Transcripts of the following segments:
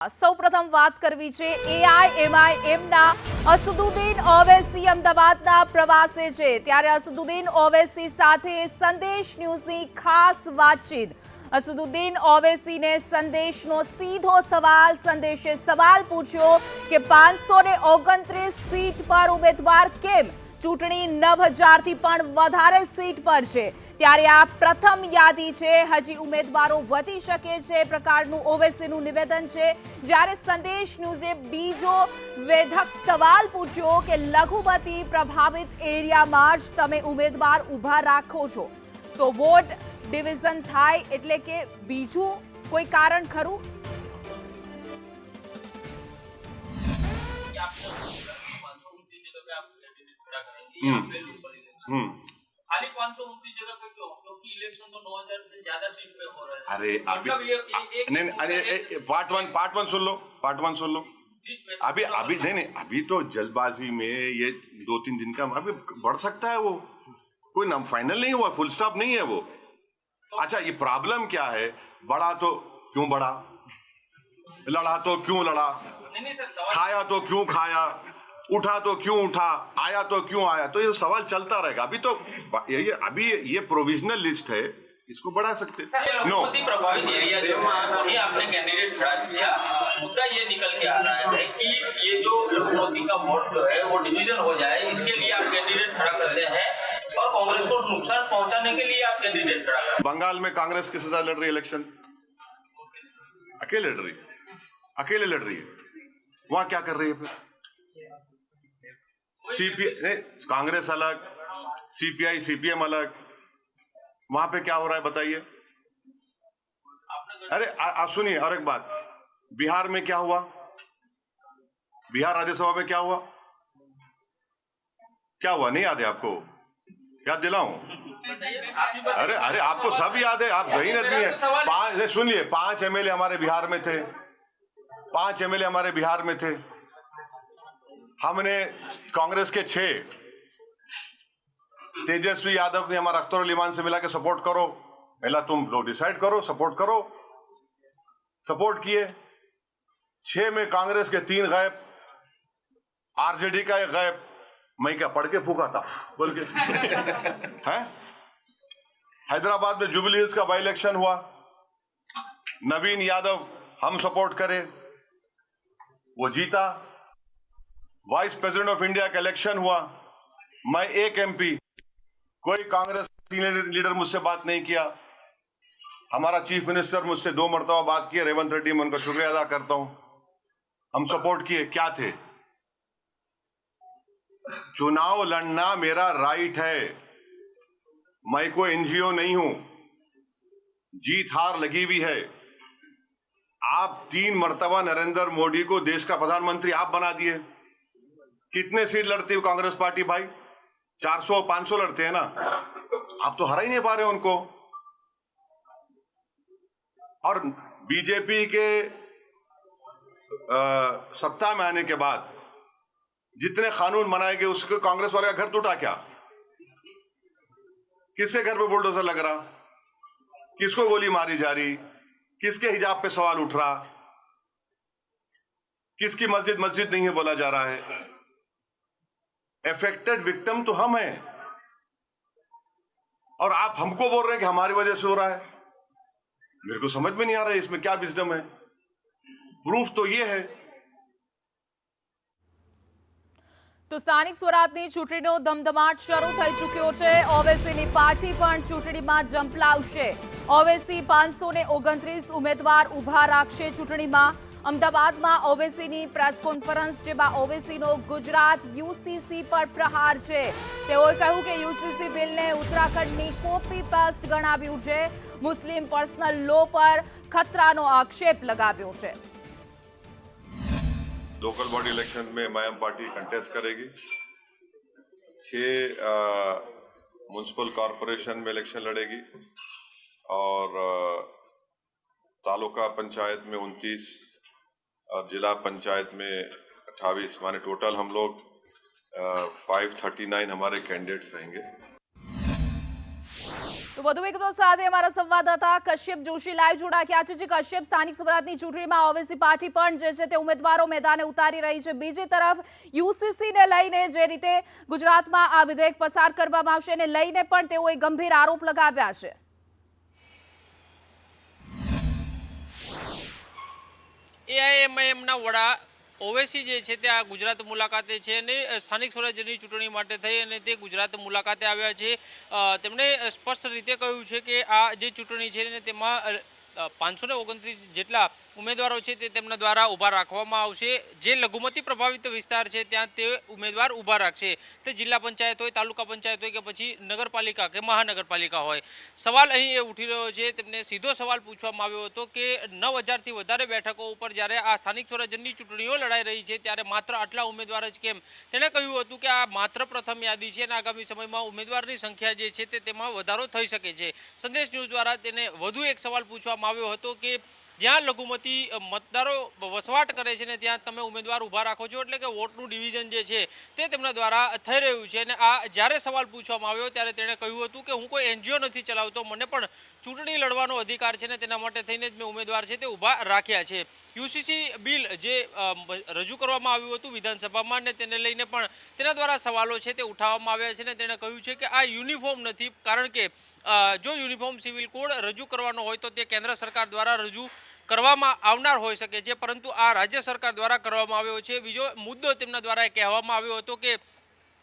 સૌપ્રથમ વાત કરવી છે એઆઈએમઆઈએમના અસદુદ્દીન ઓવૈસી અમદાવાદના પ્રવાસે છે ત્યારે અસદુદ્દીન ઓવૈસી સાથે સંદેશ ન્યૂઝની ખાસ વાતચીત। અસદુદ્દીન ઓવૈસીને સંદેશનો સીધો સવાલ, સંદેશે સવાલ પૂછ્યો કે 529 સીટ પર ઉમેદવાર કેમ? ચૂંટણી 9000થી પણ વધારે સીટ પર છે ત્યારે આ પ્રથમ યાદી છે, હજી ઉમેદવારો વધી શકે છે પ્રકારનું ઓવૈસીનું નિવેદન છે। જ્યારે સંદેશ ન્યૂઝે બીજો વેધક સવાલ પૂછ્યો કે લઘુમતી પ્રભાવિત એરિયામાં જ તમે ઉમેદવાર ઊભા રાખો છો તો વોટ ડિવિઝન થાય એટલે કે બીજું કોઈ કારણ ખરું? खाली 529 जगह पे क्यों? क्योंकि इलेक्शन तो 9000 से ज्यादा सीट पे हो रहा है। अरे अभी पार्ट वन सुन लो। अभी नहीं, अभी तो जल्दबाजी में ये 2-3 दिन का अभी बढ़ सकता है, वो कोई नाम फाइनल नहीं हुआ, फुल स्टॉप नहीं है वो। अच्छा, ये प्रॉब्लम क्या है? बढ़ा तो क्यों बढ़ा, लड़ा तो क्यों लड़ा, खाया तो क्यों खाया, उठा तो क्यों उठा, आया तो क्यों आया, तो ये सवाल चलता रहेगा। अभी तो अभी ये प्रोविजनल लिस्ट है, इसको बढ़ा सकते नो प्रभावित एरिया जो वही आपने कैंडिडेट खड़ा किया, मुद्दा ये निकल के आ रहा है कि ये जो लखनऊ का वोट जो है वो डिवीजन हो जाए, इसके लिए आप कैंडिडेट खड़ा करते हैं और कांग्रेस को नुकसान पहुंचाने के लिए आप कैंडिडेट खड़ा करते हैं। बंगाल में कांग्रेस किस साथ लड़ रही है इलेक्शन? अकेले लड़ रही है। वहां क्या कर रही है फिर? कांग्रेस अलग, सीपीआई सीपीएम अलग, वहां पे क्या हो रहा है बताइए? अरे सुनिए, और एक बात, बिहार में क्या हुआ? बिहार राज्यसभा में क्या हुआ? नहीं याद है आपको? याद दिलाऊं? अरे आपको सब याद है, आप जहीन आदमी है। सुनिए, 5 एमएलए हमारे बिहार में थे, हमने कांग्रेस के 6, तेजस्वी यादव ने हमारा अख्तर उल ईमान से मिला के सपोर्ट करो, पहला तुम लोग डिसाइड करो, सपोर्ट करो, सपोर्ट किए। 6 में कांग्रेस के 3 गायब, आरजेडी का 1 गायब। मैं क्या पढ़ के फूका था बोल के हैं? हैदराबाद में जुबली हिल्स का बाई इलेक्शन हुआ, नवीन यादव हम सपोर्ट करे, वो जीता। वाइस प्रेसिडेंट ऑफ इंडिया का इलेक्शन हुआ, मैं 1 एमपी, कोई कांग्रेस सीनियर लीडर मुझसे बात नहीं किया, हमारा चीफ मिनिस्टर मुझसे 2 मरतबा बात किया, रेवंत रेड्डी, मैं उनका शुक्रिया अदा करता हूं। हम सपोर्ट किए, क्या थे? चुनाव लड़ना मेरा राइट है, मैं कोई एनजीओ नहीं हूं, जीत हार लगी हुई है। आप 3 मरतबा नरेंद्र मोदी को देश का प्रधानमंत्री आप बना दिए। कितने सीट लड़ती है कांग्रेस पार्टी भाई? 400-500 लड़ते हैं ना, आप तो हरा ही नहीं पा रहे उनको। और बीजेपी के सत्ता में आने के बाद जितने कानून बनाए गए, उसके कांग्रेस वाले का घर टूटा क्या? किसके घर पे बुलडोजर लग रहा, किसको गोली मारी जा रही, किसके हिजाब पे सवाल उठ रहा, किसकी मस्जिद नहीं है बोला जा रहा है। एफेक्टेड विक्टिम तो हम हैं और आप हमको बोल रहे हैं कि हमारी वजह से हो रहा है। मेरे को समझ में नहीं आ रहा है इसमें क्या विजडम है। प्रूफ तो ये है। તો સ્થાનિક સ્વરાજની ચૂંટણીનો ધમધમાટ શરૂ થઈ ચૂક્યો છે। ઓવૈસીની પાર્ટી પણ ચૂંટણીમાં ઝંપલાવશે। ઓવૈસી 529 ઉમેદવાર ઊભા રાખશે ચૂંટણીમાં। અમદાવાદમાં ઓવૈસીની પ્રેસ કોન્ફરન્સ, જેમાં ઓવૈસીનો ગુજરાત યુસીસી પર પ્રહાર છે। તેઓએ કહ્યું કે યુસીસી બિલને ઉત્તરાખંડની કોપી પેસ્ટ ગણાવ્યું છે, મુસ્લિમ પર્સનલ લો પર ખતરાનો આક્ષેપ લગાવ્યો છે। लोकल बॉडी इलेक्शन में मायाम पार्टी कंटेस्ट करेगी। 6 म्युनिसिपल कॉरपोरेशन में इलेक्शन लड़ेगी और तालुका पंचायत में 29 और जिला पंचायत में 28, माने टोटल हम लोग 539 हमारे कैंडिडेट्स रहेंगे। તો વધુ વિગતો સાથે અમારા સંવાદદાતા કશ્યપ જોશી લાઈવ જોડાયા છે. કશ્યપ, સ્થાનિક સ્વરાજની ચૂંટણીમાં ઓવેસી પાર્ટી પણ જે છે તે ઉમેદવારો મેદાને ઉતારી રહી છે. બીજી તરફ યુસીસીને લઈને જે રીતે ગુજરાતમાં આ વિધેયક પસાર કરવામાં આવશે એને લઈને પણ તેઓએ ગંભીર આરોપ લગાવ્યા છે. એઆઈએમઆઈએમના વડા ઓવેસી જે છે તે આ ગુજરાત મુલાકાતે છે અને સ્થાનિક સ્વરાજ્યની ચૂંટણી માટે થઈ અને તે ગુજરાત મુલાકાતે આવ્યા છે. તેમણે સ્પષ્ટ રીતે કહ્યું છે કે આ જે ચૂંટણી છે ને તેમાં 529 જેટલા ઉમેદવારો છે તે તેમના દ્વારા ઊભા રાખવામાં આવશે. જે લઘુમતી પ્રભાવિત વિસ્તાર છે ત્યાં તે ઉમેદવાર ઊભા રાખશે. તે જિલ્લા પંચાયત હોય, તાલુકા પંચાયત હોય કે પછી નગરપાલિકા કે મહાનગરપાલિકા હોય. સવાલ અહીં એ ઉઠી રહ્યો છે, તેમને સીધો સવાલ પૂછવામાં આવ્યો હતો કે 9,000થી વધારે બેઠકો ઉપર જ્યારે આ સ્થાનિક સ્વરાજ્યની ચૂંટણીઓ લડાઈ રહી છે ત્યારે માત્ર આટલા ઉમેદવાર જ કેમ? તેણે કહ્યું હતું કે આ માત્ર પ્રથમ યાદી છે અને આગામી સમયમાં ઉમેદવારની સંખ્યા જે છે તે તેમાં વધારો થઈ શકે છે. સંદેશ ન્યૂઝ દ્વારા તેને વધુ એક સવાલ પૂછવામાં આવ્યો હતો કે જ્યાં લઘુમતી મતદારો વસવાટ કરે છે ને ત્યાં તમે ઉમેદવાર ઊભા રાખો છો, એટલે કે વોટનું ડિવિઝન જે છે તે તેમના દ્વારા થઈ રહ્યું છે. અને આ જ્યારે સવાલ પૂછવામાં આવ્યો ત્યારે તેણે કહ્યું હતું કે હું કોઈ એનજીઓ નથી ચલાવતો, મને પણ ચૂંટણી લડવાનો અધિકાર છે ને તેના માટે થઈને જ મેં ઉમેદવાર છે તે ઊભા રાખ્યા છે. યુસીસી બિલ જે રજૂ કરવામાં આવ્યું હતું વિધાનસભામાં ને તેને લઈને પણ તેના દ્વારા સવાલો છે તે ઉઠાવવામાં આવ્યા છે ને તેણે કહ્યું છે કે આ યુનિફોર્મ નથી, કારણ કે જો યુનિફોર્મ સિવિલ કોડ રજૂ કરવાનો હોય તો તે કેન્દ્ર સરકાર દ્વારા રજૂ કરવામાં આવનાર હોઈ શકે છે, પરંતુ આ રાજ્ય સરકાર દ્વારા કરવામાં આવ્યો છે. બીજો મુદ્દો તેમના દ્વારા કહેવામાં આવ્યો હતો કે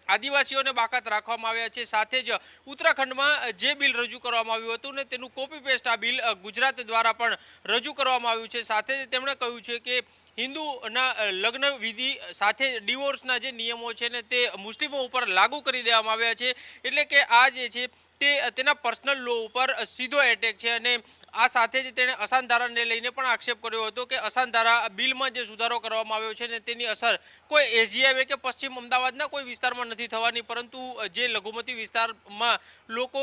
આદિવાસીઓને બાકાત રાખવામાં આવ્યા છે. સાથે જ ઉત્તરાખંડમાં જે બિલ રજૂ કરવામાં આવ્યું હતું ને તેનું કોપી પેસ્ટ આ બિલ ગુજરાત દ્વારા પણ રજૂ કરવામાં આવ્યું છે. સાથે જ તેમણે કહ્યું છે કે હિન્દુના લગ્ન વિધિ સાથે ડિવોર્સના જે નિયમો છે ને તે મુસ્લિમો ઉપર લાગુ કરી દેવામાં આવ્યા છે. એટલે કે આ જે છે તે તેના પર્સનલ લો ઉપર સીધો એટેક છે. અને આ સાથે જ તેણે અસાન ધારાને લઈને પણ આક્ષેપ કર્યો હતો કે અસાન ધારા બિલમાં જે સુધારો કરવામાં આવ્યો છે ને તેની અસર કોઈ એસજીઆઈવે કે પશ્ચિમ અમદાવાદના કોઈ વિસ્તારમાં નથી થવાની, પરંતુ જે લઘુમતી વિસ્તારમાં લોકો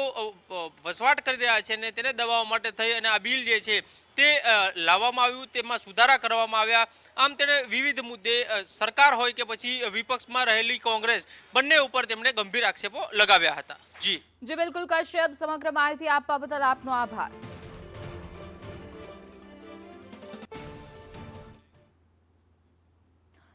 વસવાટ કરી રહ્યા છે ને તેને દબાવવા માટે થઈ અને આ બિલ જે છે તે લાવવામાં આવ્યું, તેમાં સુધારા કરવામાં આવ્યા. આમ તેણે વિવિધ મુદ્દે સરકાર હોય કે પછી વિપક્ષમાં રહેલી કોંગ્રેસ બંને ઉપર તેમણે ગંભીર આક્ષેપો લગાવ્યા હતા. જી બિલકુલ કશ્યપ, સમગ્ર માહિતી આપવા બદલ આપનો આભાર.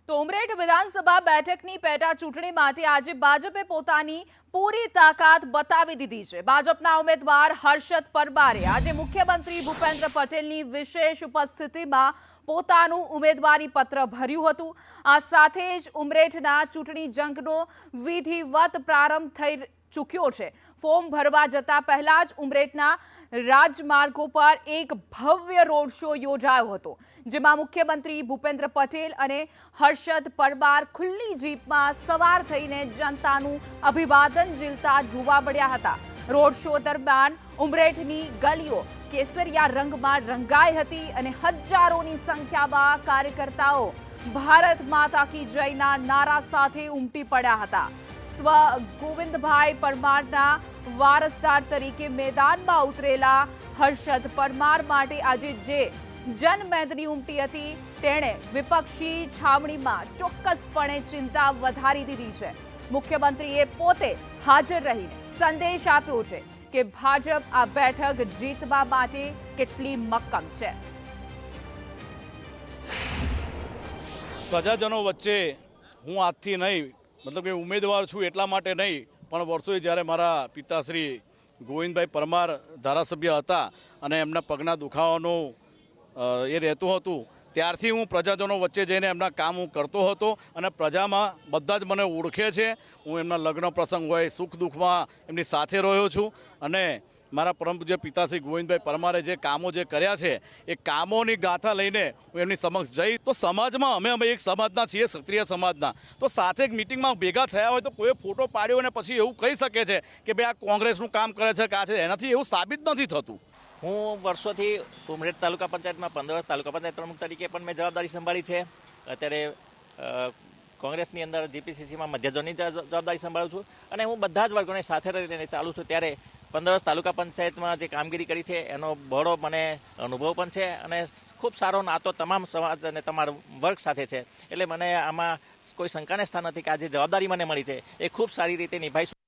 તો ઉમરેઠ વિધાનસભા બેઠકની પેટા ચૂંટણી માટે આજે ભાજપે પોતાની પૂરી તાકાત બતાવી દીધી છે. ભાજપના ઉમેદવાર હર્ષદ પરમારે આજે મુખ્યમંત્રી ભૂપેન્દ્ર પટેલની વિશેષ ઉપસ્થિતિમાં પોતાનું ઉમેદવારી પત્ર ભર્યું હતું. આ સાથે જ ઉમરેઠના ચૂંટણી જંગનો વિધિવત પ્રારંભ થઈ ચૂક્યો છે. ફોર્મ ભરવા જતા પહેલા જ ઉમરેઠના રાજમાર્ગો પર એક ભવ્ય રોડ શો યોજાયો હતો, જેમાં મુખ્યમંત્રી ભૂપેન્દ્ર પટેલ અને હર્ષદ પરમાર ખુલ્લી જીપમાં સવાર થઈને જનતાનું અભિવાદન ઝીલતા જોવા મળ્યા હતા. રોડ શો દરમિયાન ઉમરેઠની ગલીઓ કેસરિયા રંગમાં રંગાઈ હતી અને હજારોની સંખ્યામાં કાર્યકર્તાઓ ભારત માતા કી જયના નારા સાથે ઉમટી પડ્યા હતા. સ્વ ગોવિંદભાઈ પરમારના વારસદાર તરીકે મેદાનમાં ઉતરેલા હર્ષદ પરમાર માટે આજે જે જનમેદની ઉમટી હતી તેણે વિપક્ષી છાવણીમાં ચોક્કસપણે ચિંતા વધારી દીધી છે. મુખ્યમંત્રીએ પોતે હાજર રહીને સંદેશ આપ્યો છે કે ભાજપ આ બેઠક જીતવા માટે કેટલી મક્કમ છે. પ્રજાજનો વચ્ચે હું આજથી નહીં, મતલબ કે ઉમેદવાર છું એટલા માટે નહીં, પણ વર્ષોએ જ્યારે મારા પિતાશ્રી ગોવિંદભાઈ પરમાર ધારાસભ્ય હતા અને એમના પગના દુખાવાનું એ રહેતું હતું, ત્યારથી હું પ્રજાજનો વચ્ચે જઈને એમના કામ હું કરતો હતો અને પ્રજામાં બધા જ મને ઓળખે છે. હું એમના લગ્ન પ્રસંગ હોય, સુખ દુઃખમાં એમની સાથે રહ્યો છું. અને મારા પરમ પૂજ્ય પિતાશ્રી ગોવિંદભાઈ પરમારે જે કામો જે કર્યા છે એ કામોની ગાથા લઈને હું એમની સમક્ષ જઈ. તો સમાજમાં અમે એક સમાજના છીએ, ક્ષત્રિય સમાજના, તો સાથે એક મિટિંગમાં ભેગા થયા હોય તો કોઈ ફોટો પાડ્યો અને પછી એવું કહી શકે છે કે ભાઈ આ કોંગ્રેસનું કામ કરે છે કે આ છે, એનાથી એવું સાબિત નથી થતું. હું વર્ષોથી ઉમરેઠ તાલુકા પંચાયતમાં 15 વર્ષ તાલુકા પંચાયત પ્રમુખ તરીકે પણ મેં જવાબદારી સંભાળી છે. અત્યારે કોંગ્રેસની અંદર જીપીસીસીમાં મધ્ય ઝોનની જવાબદારી સંભાળું છું અને હું બધા જ વર્ગોને સાથે રહીને ચાલું છું. ત્યારે 15 વર્ષ તાલુકા પંચાયતમાં જે કામગીરી કરી છે એનો બહોળો મને અનુભવ પણ છે અને ખૂબ સારો નાતો તમામ સમાજ અને તમારા વર્ગ સાથે છે. એટલે મને આમાં કોઈ શંકાને સ્થાન નથી કે આ જે જવાબદારી મને મળી છે એ ખૂબ સારી રીતે નિભાઈશું.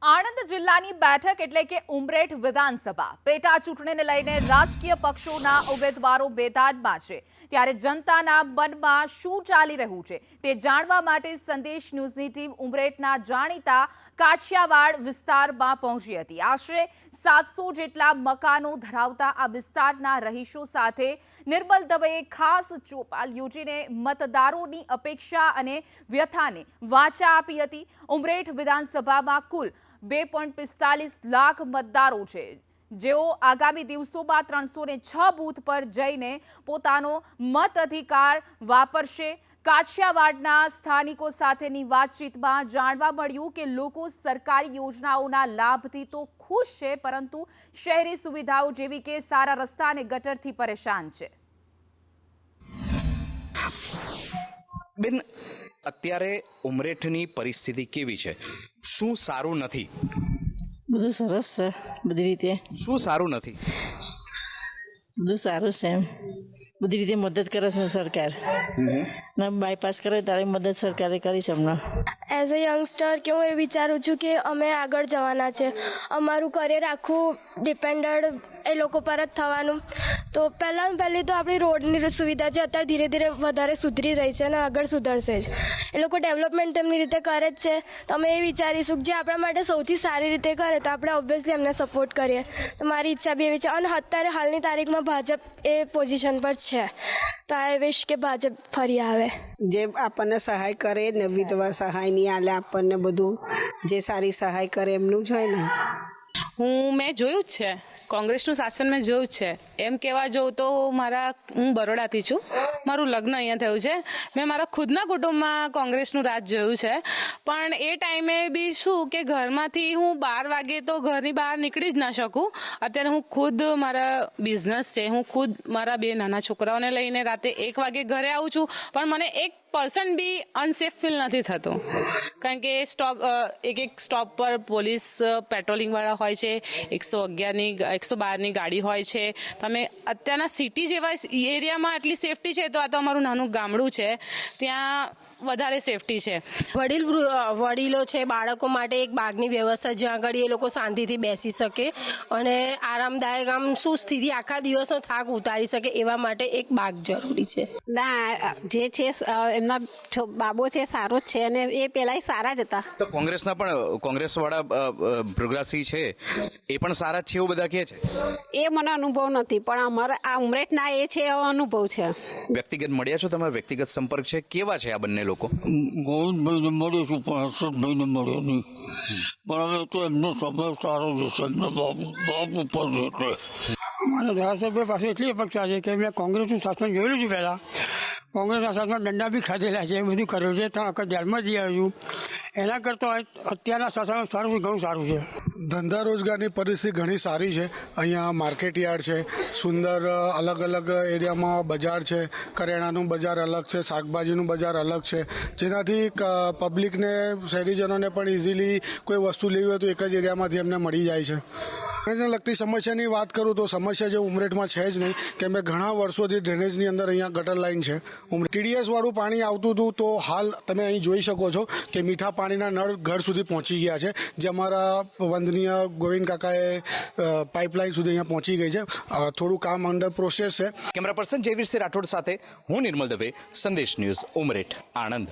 આણંદ જિલ્લાની બેઠક એટલે કે ઉમરેઠ વિધાનસભા પેટા ચૂંટણીને લઈને રાજકીય પક્ષોના ઉમેદવારો મેદાનમાં છે ત્યારે જનતાના મનમાં શું ચાલી રહ્યું છે તે જાણવા માટે સંદેશ ન્યૂઝની ટીમ ઉમરેઠના જાણીતા કાછિયાવાડ વિસ્તારમાં પહોંચી હતી આશરે 700 જેટલા મકાનો ધરાવતા આ વિસ્તારના રહીશો સાથે નિર્મલ દવેએ ખાસ ચોપાલ યોજીને મતદારોની અપેક્ષા અને વ્યથાને વાચા આપી હતી ઉમરેઠ વિધાનસભામાં કુલ 2.45 લાખ મતદારો છે જેઓ આગામી દિવસોમાં 306 બૂથ પર જઈને પોતાનો મત અધિકાર વાપરશે કાછિયાવાડના સ્થાનિકો સાથેની વાતચીતમાં જાણવા મળ્યું કે લોકો સરકારી યોજનાઓના લાભથી તો ખુશ છે પરંતુ શહેરી સુવિધાઓ જેવી કે સારા રસ્તા અને ગટરથી પરેશાન છે બેન અત્યારે ઉમરેઠની પરિસ્થિતિ કેવી છે શું સારું નથી બધું સરસ છે બધી રીતે શું સારું નથી બધું સારું છે એમ બધી રીતે મદદ કરે છે સરકાર ને બાયપાસ કરે તારી મદદ સરકારે કરી છે હમણાં એઝ અ યંગસ્ટર કે હું એ વિચારું છું કે અમે આગળ જવાના છે અમારું કરિયર આખું ડિપેન્ડેડ એ લોકો પર જ થવાનું તો પહેલી તો આપણી રોડની સુવિધા છે અત્યારે ધીરે ધીરે વધારે સુધરી રહી છે અને આગળ સુધરશે જ એ લોકો ડેવલપમેન્ટ તેમની રીતે કરે જ છે તો અમે એ વિચારીશું કે જે આપણા માટે સૌથી સારી રીતે કરે તો આપણે ઓબ્વિયસલી એમને સપોર્ટ કરીએ તો મારી ઈચ્છા બી એવી છે અને અત્યારે હાલની તારીખમાં ભાજપ એ પોઝિશન પર છે તો આઈ વિશ કે ભાજપ ફરી આવે જે આપણને સહાય કરે ને વિધવા સહાય નહીં આલે આપણને બધું જે સારી સહાય કરે એમનું જ હોય ને મેં જોયું જ છે કોંગ્રેસનું શાસન મેં જોયું જ છે એમ કહેવા જાઉં તો હું બરોડાથી છું મારું લગ્ન અહીંયા થયું છે મેં મારા ખુદના કુટુંબમાં કોંગ્રેસનું રાજ જોયું છે પણ એ ટાઈમે બી શું કે ઘરમાંથી હું 12 વાગે તો ઘરની બહાર નીકળી જ ના શકું અત્યારે હું ખુદ મારા બિઝનેસ છે હું ખુદ મારા 2 નાના છોકરાઓને લઈને રાતે 1 વાગે ઘરે આવું છું પણ મને 1% બી અનસેફ ફીલ નથી થતું કારણ કે એક સ્ટોપ પર પોલીસ પેટ્રોલિંગવાળા હોય છે 112ની ગાડી હોય છે તમે અત્યારના સિટી જેવા એરિયામાં આટલી સેફટી છે તો આ તો અમારું નાનું ગામડું છે ત્યાં વધારે સેફટી છે વડીલો છે બાળકો માટે એક બાગની વ્યવસ્થા જ્યાં આગળ એ લોકો શાંતિથી બેસી શકે અને આરામદાયક આમ શું સ્થિતિ આખા દિવસનો થાક ઉતારી શકે એવા માટે એક બાગ જરૂરી છે ના જે છે એમના બાબો છે સારો જ છે અને એ પહેલાં સારા જ હતા તો કોંગ્રેસવાળા ભૃગરાજસિંહ છે એ પણ સારા જ છે એવું બધા કહે છે એ મને અનુભવ નથી પણ અમારા આ ઉમરેઠના એ છે એવો અનુભવ છે વ્યક્તિગત મળ્યા છો તમારા વ્યક્તિગત સંપર્ક છે કેવા છે આ બંને લોકો ગોવિંદભાઈને મળ્યો છું પણ હર્ષદભાઈને મળ્યો નહીં પણ હવે તો એમનો સ્વભાવ સારો જ છે એમનો બાપ ઉપર છે એટલે અમારા ધારાસભ્ય પાસે એટલી અપેક્ષા છે કે મેં કોંગ્રેસનું શાસન જોયેલું છે પહેલાં કોંગ્રેસના શાસનમાં દંડા બી ખાધેલા છે બધું કર્યું છે 3 વખત જેલમાં જઈ આવ્યું છું એના કરતાં અત્યારના શાસન સારું ઘણું સારું છે ધંધા રોજગારની પરિસ્થિતિ ઘણી સારી છે અહીંયા માર્કેટ યાર્ડ છે સુંદર અલગ અલગ એરિયામાં બજાર છે કરિયાણાનું બજાર અલગ છે શાકભાજીનું બજાર અલગ છે જેનાથી પબ્લિકને શહેરીજનોને પણ ઇઝીલી કોઈ વસ્તુ લેવી હોય તો એક જ એરિયામાંથી એમને મળી જાય છે ડ્રેનેજને લગતી સમસ્યાની વાત કરું તો સમસ્યા જે ઉમરેઠમાં છે જ નહીં કેમ કે ઘણા વર્ષોથી ડ્રેનેજની અંદર અહીંયા ગટર લાઇન છે TDS વાળું પાણી આવતું હતું તો હાલ તમે અહીં જોઈ શકો છો કે મીઠા પાણીના નળ ઘર સુધી પહોંચી ગયા છે જે અમારા વંદનીય ગોવિંદ કાકાએ પાઇપલાઇન સુધી અહીંયા પહોંચી ગઈ છે થોડું કામ અંડર પ્રોસેસ છે કેમેરા પર્સન જયવીરસિંહ રાઠોડ સાથે હું નિર્મલ દવે સંદેશ ન્યૂઝ ઉમરેઠ આણંદ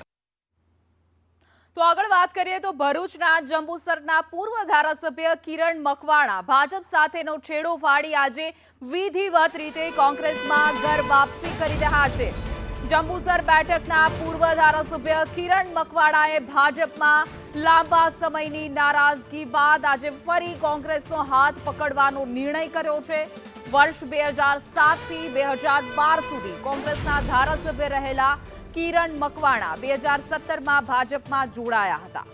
તો આગળ વાત કરીએ તો ભરૂચના જંબુસરના પૂર્વ ધારાસભ્ય કિરણ મકવાણા ભાજપ સાથેનો છેડો ફાડી આજે વિધિવત રીતે કોંગ્રેસમાં ઘર વાપસી કરી રહ્યા છે જંબુસર બેઠકના પૂર્વ ધારાસભ્ય કિરણ મકવાણાએ ભાજપમાં લાંબા સમયની નારાજગી બાદ આજે ફરી કોંગ્રેસનો હાથ પકડવાનો નિર્ણય કર્યો છે વર્ષ 2007થી 2012 સુધી કોંગ્રેસના ધારાસભ્ય રહેલા કિરણ મકવાણા 2017માં ભાજપમાં જોડાયા હતા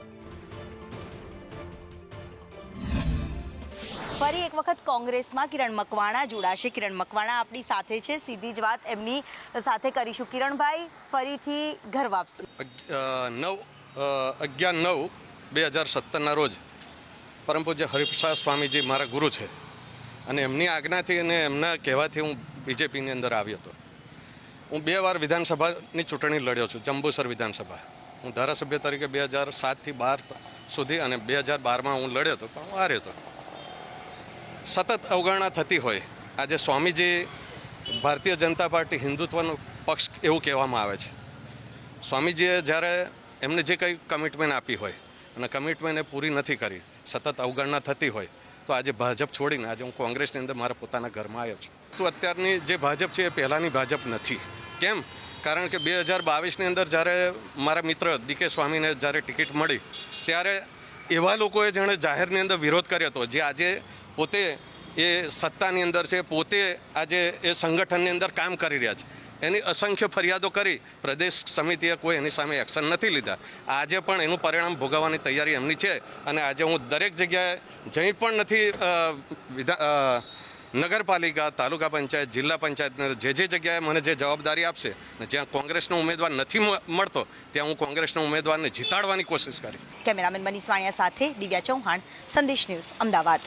ફરી એક વખત કોંગ્રેસમાં કિરણ મકવાણા જોડાશે કિરણ મકવાણા આપણી સાથે છે સીધી જ વાત એમની સાથે કરીશું કિરણભાઈ ફરીથી ઘર વાપસી 11/9/2017ના રોજ પરમ પૂજ્ય હરિપ્રસાદ સ્વામીજી મારા ગુરુ છે અને એમની આજ્ઞાથી અને એમના કહેવાથી હું બીજેપીની અંદર આવ્યો હતો હું 2 વાર વિધાનસભાની ચૂંટણી લડ્યો છું જંબુસર વિધાનસભા હું ધારાસભ્ય તરીકે 2007થી 12 સુધી અને 2012માં હું લડ્યો હતો પણ હું હાર્યો હતો. સતત અવગણના થતી હોય. આજે સ્વામીજી ભારતીય જનતા પાર્ટી હિન્દુત્વનો પક્ષ એવું કહેવામાં આવે છે. સ્વામીજીએ જ્યારે એમને જે કંઈ કમિટમેન્ટ આપી હોય અને કમિટમેન્ટ પૂરી નથી કરી, સતત અવગણના થતી હોય, તો આજે ભાજપ છોડીને આજે હું કોંગ્રેસની અંદર મારા પોતાના ઘરમાં આવ્યો છું. તો અત્યારની જે ભાજપ છે એ પહેલાંની ભાજપ નથી. કેમ? કારણ કે 2022ની અંદર જ્યારે મારા મિત્ર ડીકે સ્વામીને જ્યારે ટિકિટ મળી ત્યારે એવા લોકોએ જેણે જાહેરની અંદર વિરોધ કર્યો હતો, જે આજે પોતે એ સત્તાની અંદર છે, પોતે આજે એ સંગઠનની અંદર કામ કરી રહ્યા છે. એની અસંખ્ય ફરિયાદો કરી, પ્રદેશ સમિતિએ કોઈ એની સામે એક્શન નથી લીધા. આજે પણ એનું પરિણામ ભોગવવાની તૈયારી એમની છે. અને આજે હું દરેક જગ્યાએ જઈ પણ નથી, નગરપાલિકા, તાલુકા પંચાયત, જિલ્લા પંચાયતને જે જગ્યાએ મને જે જવાબદારી આપશે ને જ્યાં કોંગ્રેસનો ઉમેદવાર નથી મળતો ત્યાં હું કોંગ્રેસના ઉમેદવારને જીતાડવાની કોશિશ કરી. કેમેરામેન મનીષ વાણિયા સાથે દિવ્યા ચૌહાણ, સંદેશ ન્યૂઝ, અમદાવાદ.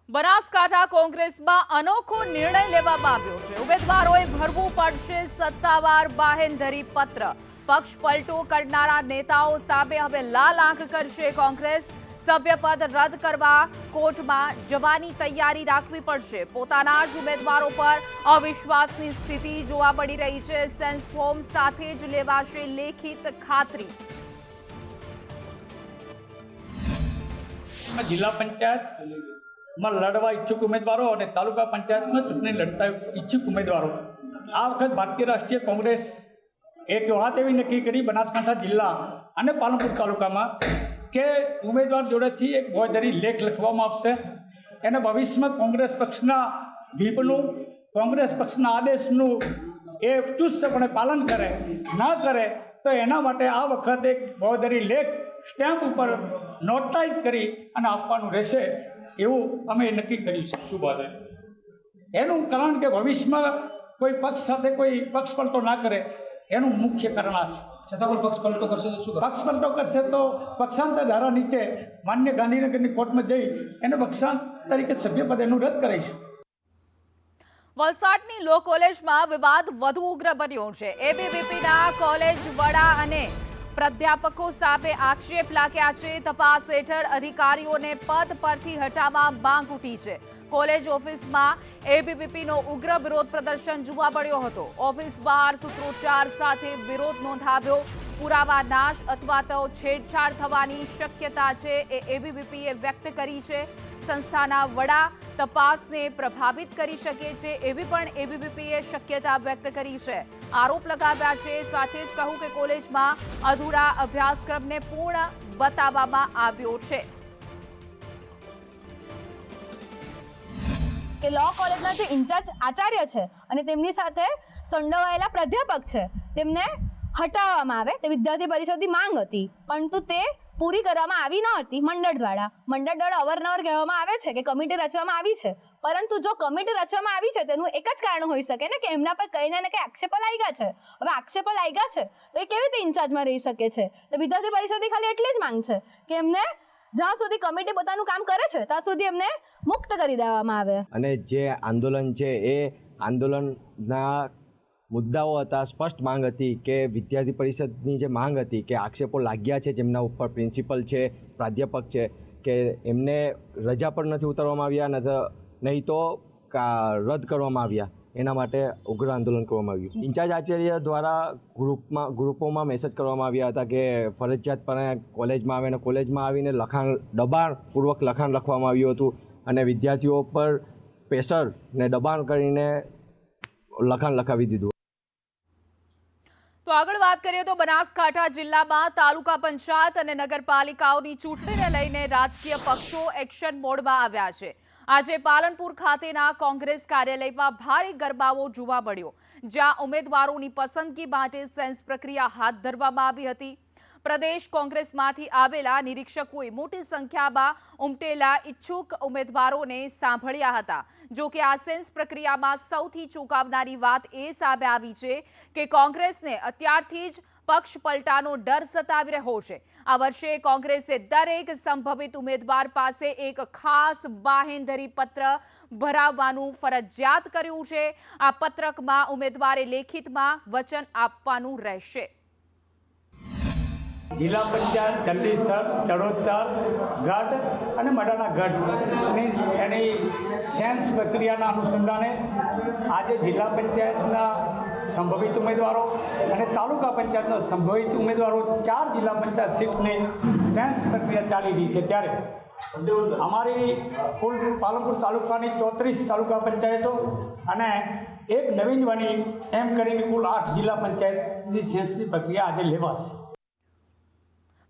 બનાસકાંઠા કોંગ્રેસમાં અનોખો નિર્ણય લેવામાં આવ્યો છે. ઉમેદવારોએ ભરવું પડશે સત્તાવાર બાહેંધરી પત્ર. પક્ષ પલટો કરનારા નેતાઓ સામે હવે લાલ આંખ કરશે કોંગ્રેસ. સભ્યપદ રદ કરવા કોર્ટમાં જવાની તૈયારી રાખવી પડશે. પોતાના જ ઉમેદવારો પર અવિશ્વાસની સ્થિતિ જોવા મળી રહી છે. સેન્સ ફોર્મ સાથે જ લેવાશે લેખિત ખાતરી. જિલ્લા પંચાયતમાં લડવા ઈચ્છુક ઉમેદવારો અને તાલુકા પંચાયતમાં ચૂંટણી લડતા ઈચ્છુક ઉમેદવારો આ વખત ભારતીય રાષ્ટ્રીય કોંગ્રેસ એક વાત એવી નક્કી કરી બનાસકાંઠા જિલ્લા અને પાલનપુર તાલુકામાં કે ઉમેદવાર જોડેથી એક બાંહેધરી લેખ લખવામાં આવશે. એને ભવિષ્યમાં કોંગ્રેસ પક્ષના વ્હીપનું, કોંગ્રેસ પક્ષના આદેશનું એ ચુસ્તપણે પાલન કરે, ના કરે તો એના માટે આ વખતે એક બાંહેધરી લેખ સ્ટેમ્પ ઉપર નોટરાઇઝ કરી અને આપવાનું રહેશે એવું અમે નક્કી કર્યું છે. શું વાત? એનું કારણ કે ભવિષ્યમાં કોઈ પક્ષ સાથે કોઈ પક્ષ પલટો ના કરે એનું મુખ્ય કારણ આ છે. છતાં કોઈ પક્ષ પલટો કરશે તો શું? પક્ષ પલટો કરશે તો પક્ષાંતર ધારા નીચે માન્ય ગાંધીનગરની કોર્ટમાં જઈ એને પક્ષાંતર તરીકે સભ્યપદ એનું રદ કરાઈશું. વલસાડની લો કોલેજમાં વિવાદ વધુ ઉગ્ર બન્યો છે. એબીવીપીના કોલેજ વડા અને પ્રાધ્યાપકો સામે આક્ષેપ લાગ્યા છે. તપાસ હેઠળ અધિકારીઓને પદ પરથી હટાવવા માંગ ઉઠી છે. કોલેજ ઓફિસમાં એબીવીપીનો ઉગ્ર વિરોધ પ્રદર્શન જોવા મળ્યો હતો. ઓફિસ બહાર સૂત્રોચ્ચાર સાથે વિરોધ નોંધાવ્યો. પુરાવા નાશ અથવા તો છેડછાડ થવાની શક્યતા છે એ એબીવીપીએ વ્યક્ત કરી છે. સંસ્થાના વડા તપાસને પ્રભાવિત કરી શકે છે એવી પણ એબીવીપીએ શક્યતા વ્યક્ત કરી છે. આરોપ લગાવ્યા છે. સાથે જ કહ્યું કે કોલેજમાં અધૂરા અભ્યાસક્રમને પૂર્ણ બતાવવામાં આવ્યો છે. કે લો કોલેજના જે ઇન્ચાર્જ આચાર્ય છે અને તેમની સાથે સંડોવાયેલા પ્રાધ્યાપક છે તેમને હટાવવામાં આવે તે વિદ્યાર્થી પરિષદની માંગ હતી, પરંતુ તે પૂરી કરવામાં આવી ન હતી. મંડળ દ્વારા અવારનવાર કહેવામાં આવે છે કે કમિટી રચવામાં આવી છે, પરંતુ જો કમિટી રચવામાં આવી છે તેનું એક જ કારણ હોઈ શકે ને કે એમના પર કંઈ ને કંઈ આક્ષેપો લાગ્યા છે. હવે આક્ષેપો લાગ્યા છે તો એ કેવી રીતે ઇન્ચાર્જમાં રહી શકે છે? તો વિદ્યાર્થી પરિષદની ખાલી એટલી જ માંગ છે કે એમને જ્યાં સુધી કમિટી પોતાનું કામ કરે છે ત્યાં સુધી એમને મુક્ત કરી દેવામાં આવે. અને જે આંદોલન છે એ આંદોલનના મુદ્દાઓ હતા, સ્પષ્ટ માંગ હતી કે વિદ્યાર્થી પરિષદની જે માંગ હતી કે આક્ષેપો લાગ્યા છે જેમના ઉપર પ્રિન્સિપલ છે, પ્રાધ્યાપક છે, કે એમને રજા પર નથી ઉતારવામાં આવ્યા, નહીં તો રદ કરવામાં આવ્યા. એના માટે ઉગ્ર આંદોલન કરવામાં આવ્યું. ઇન્ચાર્જ આચાર્ય દ્વારા ગ્રુપોમાં મેસેજ કરવામાં આવ્યા હતા કે ફરજિયાતપણે કોલેજમાં આવે અને કોલેજમાં આવીને દબાણપૂર્વક લખાણ લખવામાં આવ્યું હતું અને વિદ્યાર્થીઓ પર પ્રેશર ને દબાણ કરીને લખાણ લખાવી દીધું. તો આગળ વાત કરીએ તો બનાસકાંઠા જિલ્લામાં તાલુકા પંચાયત અને નગરપાલિકાઓની ચૂંટણીને લઈને રાજકીય પક્ષો એક્શન મોડમાં આવ્યા છે. આજે પાલનપુર ખાતેના કોંગ્રેસ કાર્યાલયમાં ભારે ગરબાઓ જોવા મળ્યો, જ્યાં ઉમેદવારોની પસંદગી માટે સેન્સ પ્રક્રિયા હાથ ધરવામાં આવી હતી. પ્રદેશ કોંગ્રેસમાંથી આવેલા નિરીક્ષકોએ મોટી સંખ્યામાં ઉમટેલા ઈચ્છુક ઉમેદવારોને સાંભળ્યા હતા. જો કે આ સેન્સ પ્રક્રિયામાં સૌથી ચોંકાવનારી વાત એ સામે આવી છે કે કોંગ્રેસને અત્યારથી જ પક્ષ પલટાનો ડર સતાવી રહ્યો છે. આ વર્ષે કોંગ્રેસે દરેક સંભવિત ઉમેદવાર પાસે એક ખાસ બાહેંધરી પત્ર ભરાવવાનું ફરજિયાત કર્યું છે. આ પત્રકમાં ઉમેદવારે લેખિતમાં વચન આપવાનું રહેશે. જિલ્લા પંચાયત ચંડીસર, ચડોતર ગઢ અને મડાના ગઢની એની સેન્સ પ્રક્રિયાના અનુસંધાને આજે જિલ્લા પંચાયતના સંભવિત ઉમેદવારો અને તાલુકા પંચાયતના સંભવિત ઉમેદવારો 4 જિલ્લા પંચાયત સીટની સેન્સ પ્રક્રિયા ચાલી રહી છે. ત્યારે અમારી કુલ પાલનપુર તાલુકાની 34 તાલુકા પંચાયતો અને એક નવીન બની એમ કરીને કુલ 8 જિલ્લા પંચાયતની સેન્સની પ્રક્રિયા આજે લેવાશે.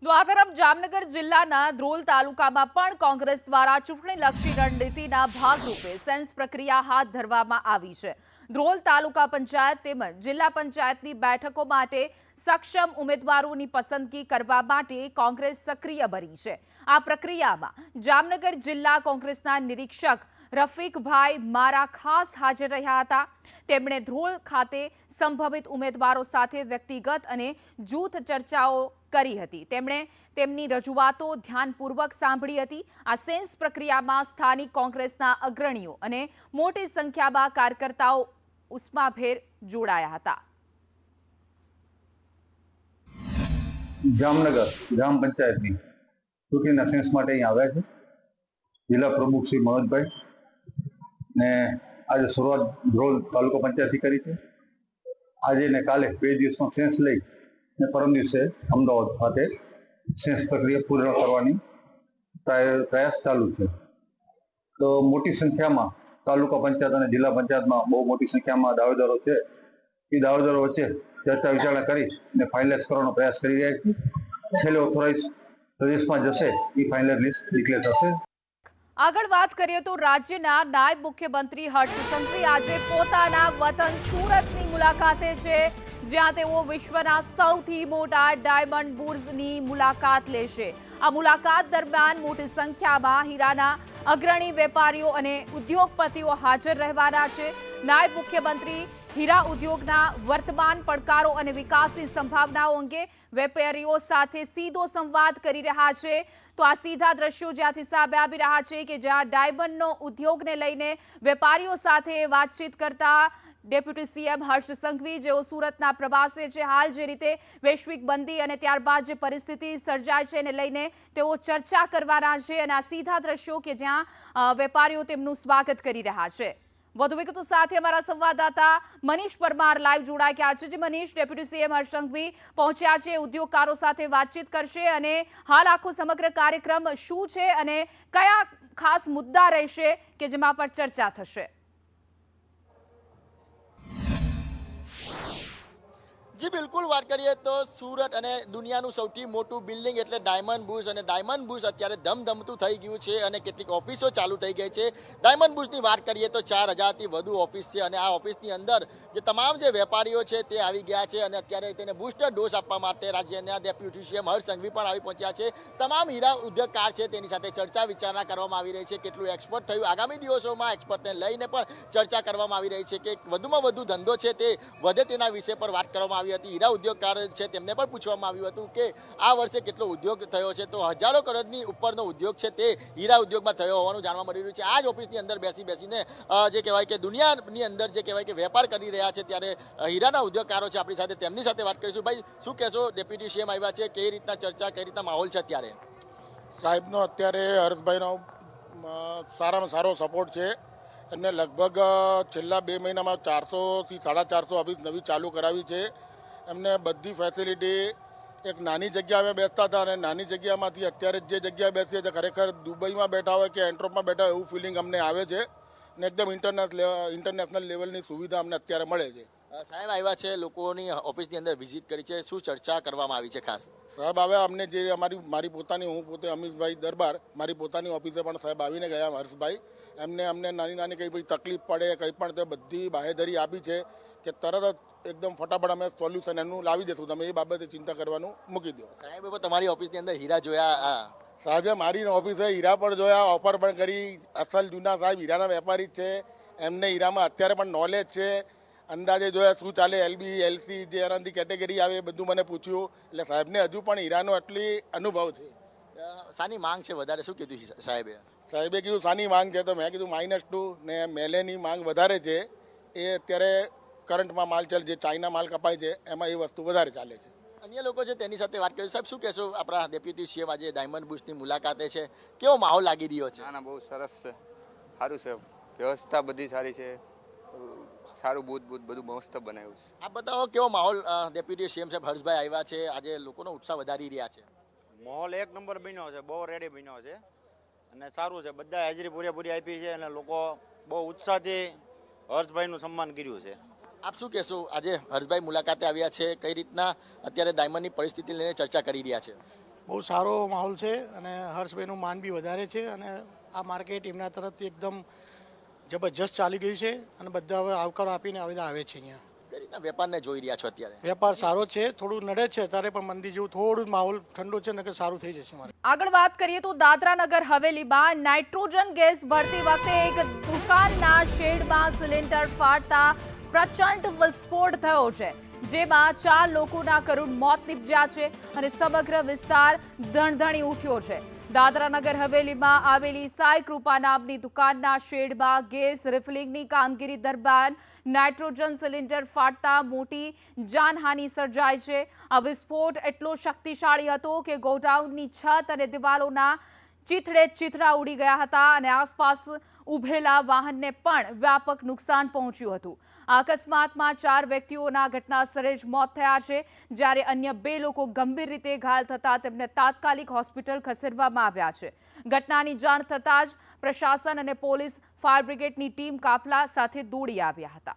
તો આ તરફ જામનગર જિલ્લાના ધ્રોલ તાલુકામાં પણ કોંગ્રેસ દ્વારા ચૂંટણીલક્ષી રણનીતિના ભાગરૂપે સેન્સ પ્રક્રિયા હાથ ધરવામાં આવી છે. ધ્રોલ તાલુકા પંચાયત તેમજ જિલ્લા પંચાયતની બેઠકો માટે સક્ષમ ઉમેદવારોની પસંદગી કરવા માટે કોંગ્રેસ સક્રિય બની છે. આ પ્રક્રિયામાં જામનગર જિલ્લા કોંગ્રેસના નિરીક્ષક રફીકભાઈ મારા ખાસ હાજર રહ્યા હતા. તેમણે ધ્રોલ ખાતે સંભવિત ઉમેદવારો સાથે વ્યક્તિગત અને જૂથ ચર્ચાઓ કરી હતી. તેમણે તેમની રજૂઆતો ધ્યાનપૂર્વક સાંભળી હતી. આ સેન્સ પ્રક્રિયામાં સ્થાનિક કોંગ્રેસના અગ્રણીઓ અને મોટી સંખ્યામાં કાર્યકર્તાઓ ઉષ્માભેર જોડાયા હતા. જામનગર ગ્રામ પંચાયતની ચૂંટણીના સેન્સ માટે અહીં આવ્યા છે. જિલ્લા પ્રમુખ શ્રી મનોજભાઈ ને આજે શરૂઆત ધ્રોલ તાલુકા પંચાયતથી કરી છે. આજે ને કાલે 2 દિવસનો સેન્સ લઈ ને પરમ દિવસે અમદાવાદ ખાતે સેન્સ પ્રક્રિયા પૂર્ણ કરવાની પ્રયાસ ચાલુ છે. તો મોટી સંખ્યામાં તાલુકા પંચાયત અને જિલ્લા પંચાયતમાં બહુ મોટી સંખ્યામાં દાવેદારો છે. એ દાવેદારો વચ્ચે ચર્ચા વિચારણા કરી ને ફાઇનલાઇઝ કરવાનો પ્રયાસ કરી રહ્યા છીએ. છેલ્લે ઓથોરાઇઝ પ્રદેશમાં જશે એ ફાઇનલ લિસ્ટ ડિક્લેર થશે. આગળ વાત કરીએ તો રાજ્યના નાયબ મુખ્યમંત્રી હર્ષ સંઘવી આજે પોતાના વતન સુરતની મુલાકાતે છે, જ્યાં તેઓ વિશ્વના સૌથી મોટા ડાયમંડ બુર્સની મુલાકાત લેશે. આ મુલાકાત દરમિયાન મોટી સંખ્યામાં હીરાના અગ્રણી વેપારીઓ અને ઉદ્યોગપતિઓ હાજર રહેવાના છે. નાયબ મુખ્યમંત્રી હીરા ઉદ્યોગના વર્તમાન પડકારો અને વિકાસની સંભાવનાઓ અંગે વેપારીઓ સાથે સીધો સંવાદ કરી રહ્યા છે. તો આ સીધા દ્રશ્યો જ્યાંથી સામે આવી રહ્યા છે કે જ્યાં ડાયમંડનો ઉદ્યોગને લઈને વેપારીઓ સાથે વાતચીત કરતા ડેપ્યુટી સીએમ હર્ષ સંઘવી, જેઓ સુરતના પ્રવાસે છે, હાલ જે રીતે વૈશ્વિક બંદી અને ત્યારબાદ જે પરિસ્થિતિ સર્જાય છે એને લઈને તેઓ ચર્ચા કરવાના છે. અને આ સીધા દ્રશ્યો કે જ્યાં વેપારીઓ તેમનું સ્વાગત કરી રહ્યા છે. વધુ વિગતો સાથે અમારા સંવાદદાતા મનીષ પરમાર લાઈવ જોડાઈ ગયા છે. મનીષ, ડેપ્યુટી સીએમ હર્ષ સંઘવી પહોંચ્યા છે, ઉદ્યોગકારો સાથે વાતચીત કરશે અને હાલ આખો સમગ્ર કાર્યક્રમ શું છે અને કયા ખાસ મુદ્દા રહેશે કે જેમાં પર ચર્ચા થશે? જી બિલકુલ, વાત કરીએ તો સુરત અને દુનિયાનું સૌથી મોટું બિલ્ડિંગ એટલે ડાયમંડ બુર્સ, અને ડાયમંડ બુર્સ અત્યારે ધમધમતું થઈ ગયું છે અને કેટલીક ઓફિસો ચાલુ થઈ ગઈ છે. ડાયમંડ બુર્સની વાત કરીએ તો 4000થી વધુ ઓફિસ છે અને આ ઓફિસની અંદર જે તમામ જે વેપારીઓ છે તે આવી ગયા છે અને અત્યારે તેને બૂસ્ટર ડોઝ આપવા માટે રાજ્યના ડેપ્યુટી સીએમ હર્ષ સંઘવી પણ આવી પહોંચ્યા છે. તમામ હીરા ઉદ્યોગકાર છે તેની સાથે ચર્ચા વિચારણા કરવામાં આવી રહી છે. કેટલું એક્સપોર્ટ થયું, આગામી દિવસોમાં એક્સપોર્ટને લઈને પણ ચર્ચા કરવામાં આવી રહી છે કે વધુમાં વધુ ધંધો છે તે વધે તેના વિશે પર વાત કરવામાં આવી હતી. હીરા ઉદ્યોગકાર છે તેમને પણ પૂછવામાં આવ્યું હતું કે આ વર્ષે કેટલો ઉદ્યોગ થયો છે, તો હજારો કરોડની ઉપરનો ઉદ્યોગ છે તે હીરા ઉદ્યોગમાં થયો હોવાનું જાણવા મળી રહ્યું છે. આ જ ઓફિસની અંદર બેસીને જે કહેવાય કે દુનિયાની અંદર જે કહેવાય કે વેપાર કરી રહ્યા છે, ત્યારે હીરાના ઉદ્યોગકારો છે આપણી સાથે, તેમની સાથે વાત કરીશું. ભાઈ, શું કહેશો? ડેપ્યુટી સીએમ આવ્યા છે, કઈ રીતના ચર્ચા, કઈ રીતના માહોલ છે અત્યારે? સાહેબનો અત્યારે હર્ષભાઈનો સારામાં સારો સપોર્ટ છે. એમને લગભગ છેલ્લા 2 મહિનામાં 400થી 450 ઓફિસ નવી ચાલુ કરાવી છે. એમને બધી ફેસિલિટી, એક નાની જગ્યાએ બેસતા હતા અને નાની જગ્યામાંથી અત્યારે જે જગ્યાએ બેસીએ છીએ ખરેખર દુબઈમાં બેઠા હોય કે એન્ટ્રોપમાં બેઠા હોય એવું ફિલિંગ અમને આવે છે ને એકદમ ઇન્ટરનેશનલ લેવલની સુવિધા અમને અત્યારે મળે છે. સાહેબ આવ્યા છે, લોકોની ઓફિસની અંદર વિઝિટ કરી છે, શું ચર્ચા કરવામાં આવી છે ખાસ? સાહેબ હવે અમને જે મારી પોતાની, હું પોતે અમીશભાઈ દરબાર, મારી પોતાની ઓફિસે પણ સાહેબ આવીને ગયા હર્ષભાઈ. અમને નાની કંઈ ભાઈ તકલીફ પડે કંઈ પણ તે બધી બાહેધરી આપી છે કે તરત જ એકદમ ફટાફટ અમે સોલ્યુશન એનું લાવી દઈશું, તમે એ બાબતે ચિંતા કરવાનું મૂકી દો. સાહેબ તમારી ઓફિસની અંદર હીરા જોયા? સાહેબે મારી ઓફિસે હીરા પણ જોયા, ઓફર પણ કરી. અસલ જૂના સાહેબ હીરાના વેપારી જ છે, એમને હીરામાં અત્યારે પણ નોલેજ છે. અંદાજે જોયા શું ચાલે, LB LC જે એનાથી કેટેગરી આવે એ બધું મને પૂછ્યું. એટલે સાહેબને હજુ પણ હીરાનો એટલી અનુભવ છે. શાની માંગ છે વધારે, શું કીધું સાહેબે? સાહેબે કીધું શાની માંગ છે, તો મેં કીધું -2 ને મેલેની માંગ વધારે છે. એ અત્યારે કરંટમાં માલ ચાલે, જે ચાઇના માલ કપાય છે એમાં એ વસ્તુ વધારે ચાલે છે. અન્ય લોકો છે તેની સાથે વાત કરીએ. સાહેબ શું કહેશો, આપણા ડેપ્યુટી સીએમ આજે ડાયમંડ બુશની મુલાકાતે છે, કેવો માહોલ લાગી રહ્યો છે? ના બહુ સરસ છે, સારું છે, વ્યવસ્થા બધી સારી છે, સારું બૂથ બધું મસ્ત બનાવ્યું છે. આ બતાવો કેવો માહોલ ડેપ્યુટી સીએમ સાહેબ હર્ષભાઈ આવ્યા છે, આજે લોકોનો ઉત્સાહ વધારી રહ્યા છે. માહોલ એક નંબર બન્યો છે, બહુ રેડી બન્યો છે અને સારું છે, બધા હાજરી પૂરેપૂરી આપી છે અને લોકો બહુ ઉત્સાહથી હર્ષભાઈનું સન્માન કર્યું છે. આપ શું કહેશો, આજે હર્ષભાઈ મુલાકાતે આવ્યા છે, કઈ રીતના અત્યારે ડાયમંડની પરિસ્થિતિ લઈને ચર્ચા કરી રહ્યા છે? બહુ સારો માહોલ છે અને હર્ષભાઈનું માન બી વધારે છે અને આ માર્કેટ એમના તરફથી એકદમ જબરજસ્ત ચાલી ગયું છે અને બધા હવે આવકારો આપીને આવે છે. અહીંયા કઈ રીતના વેપારને જોઈ રહ્યા છો અત્યારે? વેપાર સારો છે, થોડું નડે છે અત્યારે, પણ મંદી જેવું થોડું માહોલ ઠંડો છે ને કે સારું થઈ જશે. મારે આગળ વાત કરીએ તો દાદરા નગર હવેલીમાં નાઇટ્રોજન ગેસ ભરતી વખતે એક દુકાનના શેડમાં સિલિન્ડર ફાટતા પ્રચંડ વિસ્ફોટ થયો છે, જેમાં 4 લોકોના કરુણ મોત નીપજ્યા છે અને સમગ્ર વિસ્તાર ધણધણી ઉઠ્યો છે. દાદરા નગર હવેલીમાં આવેલી સાઈ કૃપા નામની દુકાનના શેડમાં ગેસ રિફિલિંગની કામગીરી દરમિયાન નાઇટ્રોજન સિલિન્ડર ફાટતા મોટી જાનહાનિ સર્જાઈ છે. આ વિસ્ફોટ એટલો શક્તિશાળી હતો કે ગોડાઉનની છત અને દિવાલોના ચીથડા ઉડી ગયા હતા અને આસપાસ ઉભેલા વાહનને પણ વ્યાપક નુકસાન પહોંચ્યું હતું. આ અકસ્માતમાં 4 વ્યક્તિઓના ઘટના સ્થળે જ મોત થયા છે, જ્યારે અન્ય 2 લોકો ગંભીર રીતે ઘાયલ થતા તેમને તાત્કાલિક હોસ્પિટલ ખસેડવામાં આવ્યા છે. ઘટનાની જાણ થતાં જ પ્રશાસન અને પોલીસ ફાયર બ્રિગેડની ટીમ કાફલા સાથે દોડી આવ્યા હતા.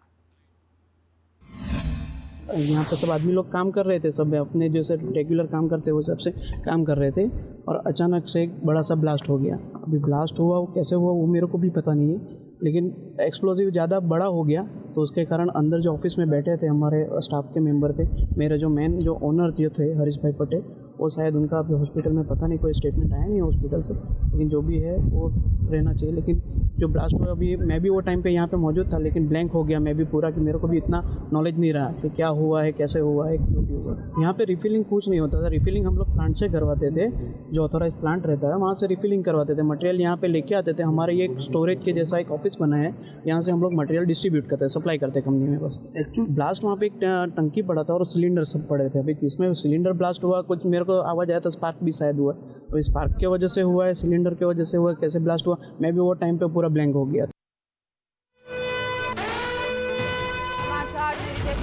यहाँ पर सब आदमी लोग काम कर रहे थे, सब अपने जैसे रेगुलर काम करते वो सबसे काम कर रहे थे और अचानक से एक बड़ा सा ब्लास्ट हो गया. अभी ब्लास्ट हुआ वो कैसे हुआ वो मेरे को भी पता नहीं है, लेकिन एक्सप्लोजिव ज़्यादा बड़ा हो गया तो उसके कारण अंदर जो ऑफिस में बैठे थे हमारे स्टाफ के मेंबर थे, मेरे जो मेन जो ओनर जो थे हरीश भाई पटेल, वो शायद उनका अभी हॉस्पिटल में पता नहीं कोई स्टेटमेंट आया नहीं हॉस्पिटल से, लेकिन जो भी है वो रहना चाहिए. लेकिन जो ब्लास्ट हुआ अभी मैं भी वो टाइम पे यहाँ पे मौजूद था, लेकिन ब्लैंक हो गया मैं भी पूरा, कि मेरे को भी इतना नॉलेज नहीं रहा कि क्या हुआ है, कैसे हुआ है, क्यों भी हुआ. यहाँ पे रिफिलिंग कुछ नहीं होता था, रिफिलिंग हम लोग प्लांट से करवाते थे, जो ऑथोराइज प्लांट रहता है वहाँ से रिफिलिंग करवाते थे. मटेरियल यहाँ पे लेके आते थे, हमारे ये एक स्टोरेज के जैसा एक ऑफिस बना है, यहाँ से हम लोग मटेरियल डिस्ट्रीब्यूट करते हैं, सप्लाई करते हैं कंपनी में. बस एक्चुअली ब्लास्ट वहाँ पे एक टंकी पड़ा था और सिलेंडर सब पड़े थे. अभी इसमें सिलेंडर ब्लास्ट हुआ, कुछ मेरे को आवाज़ आया था स्पार्क भी शायद हुआ, तो स्पार्क की वजह से हुआ है, सिलेंडर की वजह से हुआ, कैसे ब्लास्ट हुआ मैं भी वो टाइम पे पूरा ब्लैंक हो गया था.